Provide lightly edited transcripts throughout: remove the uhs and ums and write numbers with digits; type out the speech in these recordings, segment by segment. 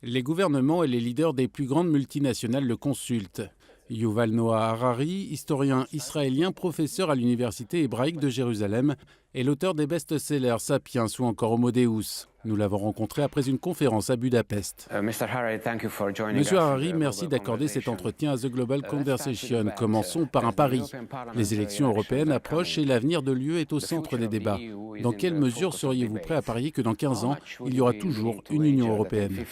Les gouvernements et les leaders des plus grandes multinationales le consultent. Yuval Noah Harari, historien israélien, professeur à l'université hébraïque de Jérusalem, est l'auteur des best-sellers Sapiens ou encore Homo Deus. Nous l'avons rencontré après une conférence à Budapest. Monsieur Harari, merci d'accorder cet entretien à The Global Conversation. Commençons par un pari. Les élections européennes approchent et l'avenir de l'UE est au centre des débats. Dans quelle mesure seriez-vous prêt à parier que dans 15 ans, il y aura toujours une Union européenne ?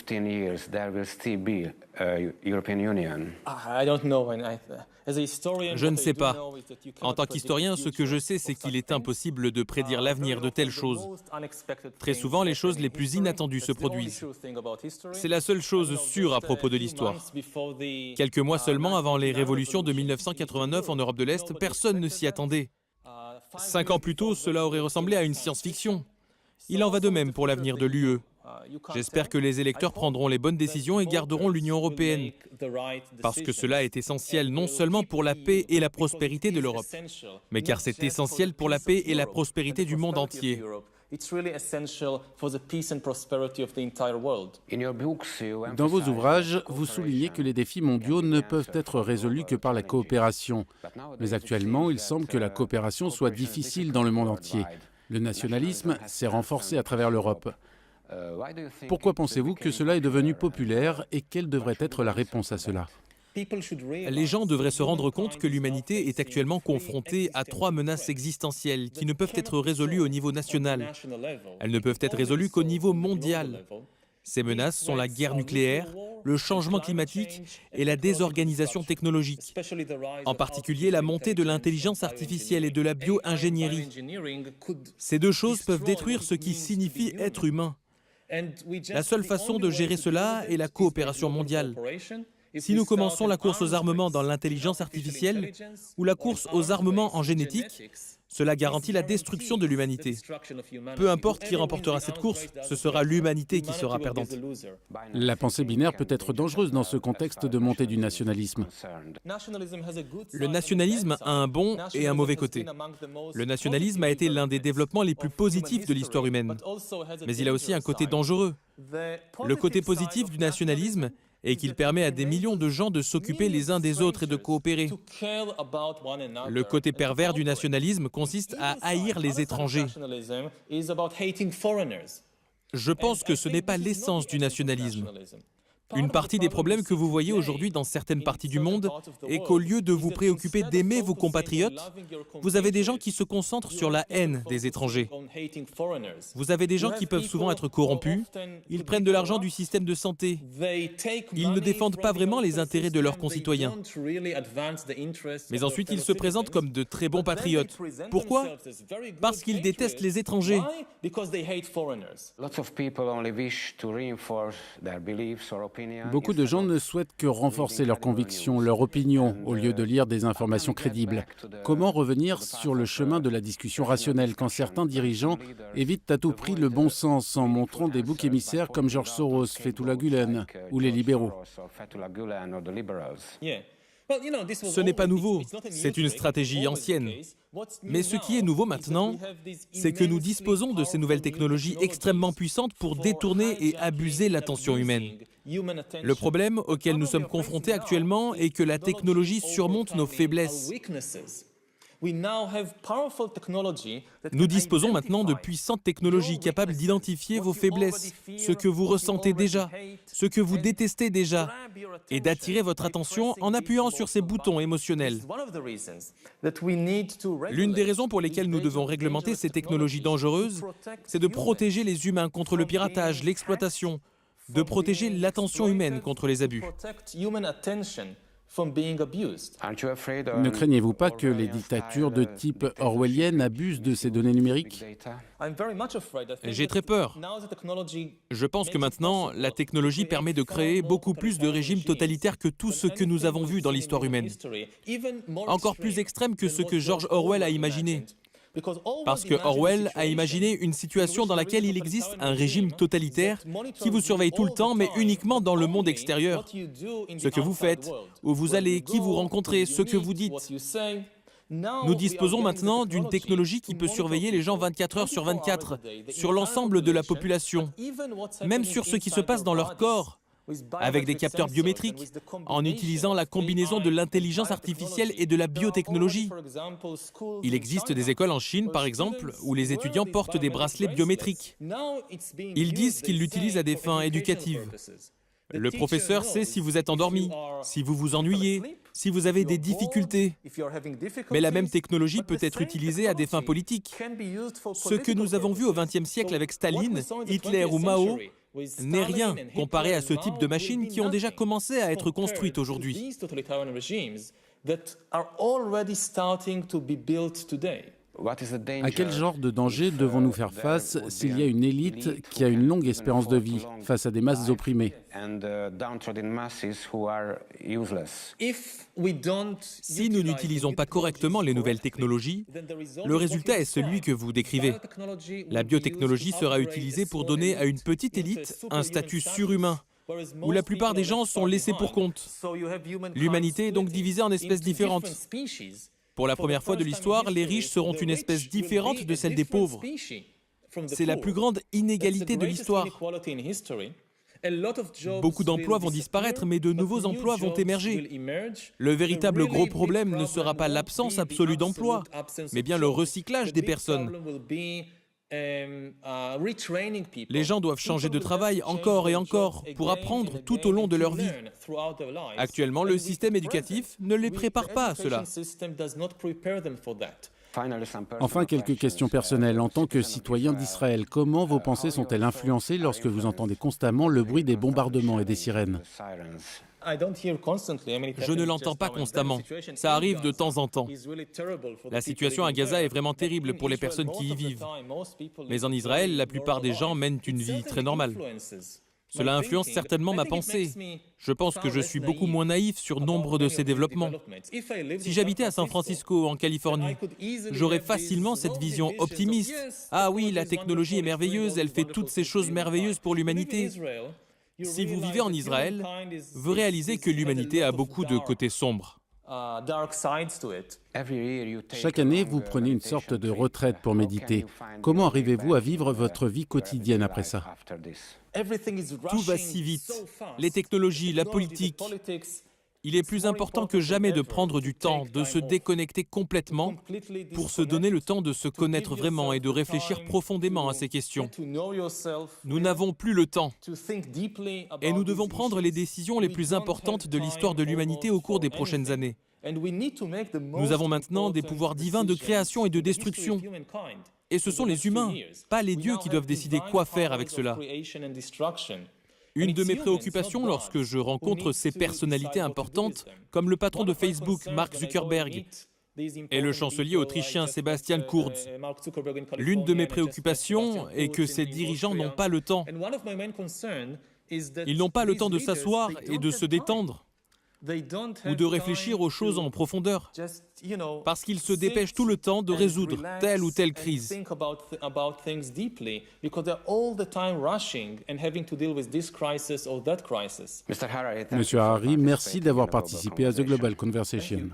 Je ne sais pas. En tant qu'historien, ce que je sais, c'est qu'il est impossible de prédire l'avenir de telles choses. Très souvent, les choses les plus inattendues se produisent. C'est la seule chose sûre à propos de l'histoire. Quelques mois seulement avant les révolutions de 1989 en Europe de l'Est, personne ne s'y attendait. 5 ans plus tôt, cela aurait ressemblé à une science-fiction. Il en va de même pour l'avenir de l'UE. J'espère que les électeurs prendront les bonnes décisions et garderont l'Union européenne, parce que cela est essentiel non seulement pour la paix et la prospérité de l'Europe, mais car c'est essentiel pour la paix et la prospérité du monde entier. Dans vos ouvrages, vous soulignez que les défis mondiaux ne peuvent être résolus que par la coopération. Mais actuellement, il semble que la coopération soit difficile dans le monde entier. Le nationalisme s'est renforcé à travers l'Europe. Pourquoi pensez-vous que cela est devenu populaire et quelle devrait être la réponse à cela ? Les gens devraient se rendre compte que l'humanité est actuellement confrontée à 3 menaces existentielles qui ne peuvent être résolues au niveau national. Elles ne peuvent être résolues qu'au niveau mondial. Ces menaces sont la guerre nucléaire, le changement climatique et la désorganisation technologique. En particulier, la montée de l'intelligence artificielle et de la bio-ingénierie. Ces 2 choses peuvent détruire ce qui signifie être humain. La seule façon de gérer cela est la coopération mondiale. Si nous commençons la course aux armements dans l'intelligence artificielle ou la course aux armements en génétique, cela garantit la destruction de l'humanité. Peu importe qui remportera cette course, ce sera l'humanité qui sera perdante. La pensée binaire peut être dangereuse dans ce contexte de montée du nationalisme. Le nationalisme a un bon et un mauvais côté. Le nationalisme a été l'un des développements les plus positifs de l'histoire humaine. Mais il a aussi un côté dangereux. Le côté positif du nationalisme est qu'il permet à des millions de gens de s'occuper les uns des autres et de coopérer. Le côté pervers du nationalisme consiste à haïr les étrangers. Je pense que ce n'est pas l'essence du nationalisme. Une partie des problèmes que vous voyez aujourd'hui dans certaines parties du monde est qu'au lieu de vous préoccuper d'aimer vos compatriotes, vous avez des gens qui se concentrent sur la haine des étrangers. Vous avez des gens qui peuvent souvent être corrompus, ils prennent de l'argent du système de santé, ils ne défendent pas vraiment les intérêts de leurs concitoyens. Mais ensuite, ils se présentent comme de très bons patriotes. Pourquoi ? Parce qu'ils détestent les étrangers. Beaucoup de gens ne souhaitent que renforcer leurs convictions, leur opinion, au lieu de lire des informations crédibles. Comment revenir sur le chemin de la discussion rationnelle quand certains dirigeants évitent à tout prix le bon sens en montrant des boucs émissaires comme George Soros, Fethullah Gülen ou les libéraux ? Ce n'est pas nouveau, c'est une stratégie ancienne. Mais ce qui est nouveau maintenant, c'est que nous disposons de ces nouvelles technologies extrêmement puissantes pour détourner et abuser l'attention humaine. Le problème auquel nous sommes confrontés actuellement est que la technologie surmonte nos faiblesses. Nous disposons maintenant de puissantes technologies capables d'identifier vos faiblesses, ce que vous ressentez déjà, ce que vous détestez déjà, et d'attirer votre attention en appuyant sur ces boutons émotionnels. L'une des raisons pour lesquelles nous devons réglementer ces technologies dangereuses, c'est de protéger les humains contre le piratage, l'exploitation, de protéger l'attention humaine contre les abus. Ne craignez-vous pas que les dictatures de type orwellienne abusent de ces données numériques ? J'ai très peur. Je pense que maintenant, la technologie permet de créer beaucoup plus de régimes totalitaires que tout ce que nous avons vu dans l'histoire humaine. Encore plus extrêmes que ce que George Orwell a imaginé. Parce que Orwell a imaginé une situation dans laquelle il existe un régime totalitaire qui vous surveille tout le temps, mais uniquement dans le monde extérieur. Ce que vous faites, où vous allez, qui vous rencontrez, ce que vous dites. Nous disposons maintenant d'une technologie qui peut surveiller les gens 24 heures sur 24, sur l'ensemble de la population, même sur ce qui se passe dans leur corps. avec des capteurs biométriques, en utilisant la combinaison de l'intelligence artificielle et de la biotechnologie. Il existe des écoles en Chine, par exemple, où les étudiants portent des bracelets biométriques. Ils disent qu'ils l'utilisent à des fins éducatives. Le professeur sait si vous êtes endormi, si vous vous ennuyez, si vous avez des difficultés. Mais la même technologie peut être utilisée à des fins politiques. Ce que nous avons vu au XXe siècle avec Staline, Hitler ou Mao n'est rien comparé à ce type de machines qui ont déjà commencé à être construites aujourd'hui. À quel genre de danger devons-nous faire face s'il y a une élite qui a une longue espérance de vie face à des masses opprimées? Si nous n'utilisons pas correctement les nouvelles technologies, le résultat est celui que vous décrivez. La biotechnologie sera utilisée pour donner à une petite élite un statut surhumain, où la plupart des gens sont laissés pour compte. L'humanité est donc divisée en espèces différentes. Pour la première fois de l'histoire, les riches seront une espèce différente de celle des pauvres. C'est la plus grande inégalité de l'histoire. Beaucoup d'emplois vont disparaître, mais de nouveaux emplois vont émerger. Le véritable gros problème ne sera pas l'absence absolue d'emplois, mais bien le recyclage des personnes. Les gens doivent changer de travail encore et encore pour apprendre tout au long de leur vie. Actuellement, le système éducatif ne les prépare pas à cela. Enfin, quelques questions personnelles. En tant que citoyen d'Israël, comment vos pensées sont-elles influencées lorsque vous entendez constamment le bruit des bombardements et des sirènes? Je ne l'entends pas constamment. Ça arrive de temps en temps. La situation à Gaza est vraiment terrible pour les personnes qui y vivent. Mais en Israël, la plupart des gens mènent une vie très normale. Cela influence certainement ma pensée. Je pense que je suis beaucoup moins naïf sur nombre de ces développements. Si j'habitais à San Francisco, en Californie, j'aurais facilement cette vision optimiste. Ah oui, la technologie est merveilleuse, elle fait toutes ces choses merveilleuses pour l'humanité. Si vous vivez en Israël, vous réalisez que l'humanité a beaucoup de côtés sombres. Chaque année, vous prenez une sorte de retraite pour méditer. Comment arrivez-vous à vivre votre vie quotidienne après ça? Tout va si vite. Les technologies, la politique. Il est plus important que jamais de prendre du temps, de se déconnecter complètement pour se donner le temps de se connaître vraiment et de réfléchir profondément à ces questions. Nous n'avons plus le temps et nous devons prendre les décisions les plus importantes de l'histoire de l'humanité au cours des prochaines années. Nous avons maintenant des pouvoirs divins de création et de destruction. Et ce sont les humains, pas les dieux, qui doivent décider quoi faire avec cela. Une de mes préoccupations lorsque je rencontre ces personnalités importantes, comme le patron de Facebook, Mark Zuckerberg, et le chancelier autrichien Sebastian Kurz, l'une de mes préoccupations est que ces dirigeants n'ont pas le temps. Ils n'ont pas le temps de s'asseoir et de se détendre, ou de réfléchir aux choses en profondeur, parce qu'ils se dépêchent tout le temps de résoudre telle ou telle crise. Monsieur Harari, merci d'avoir participé à The Global Conversation.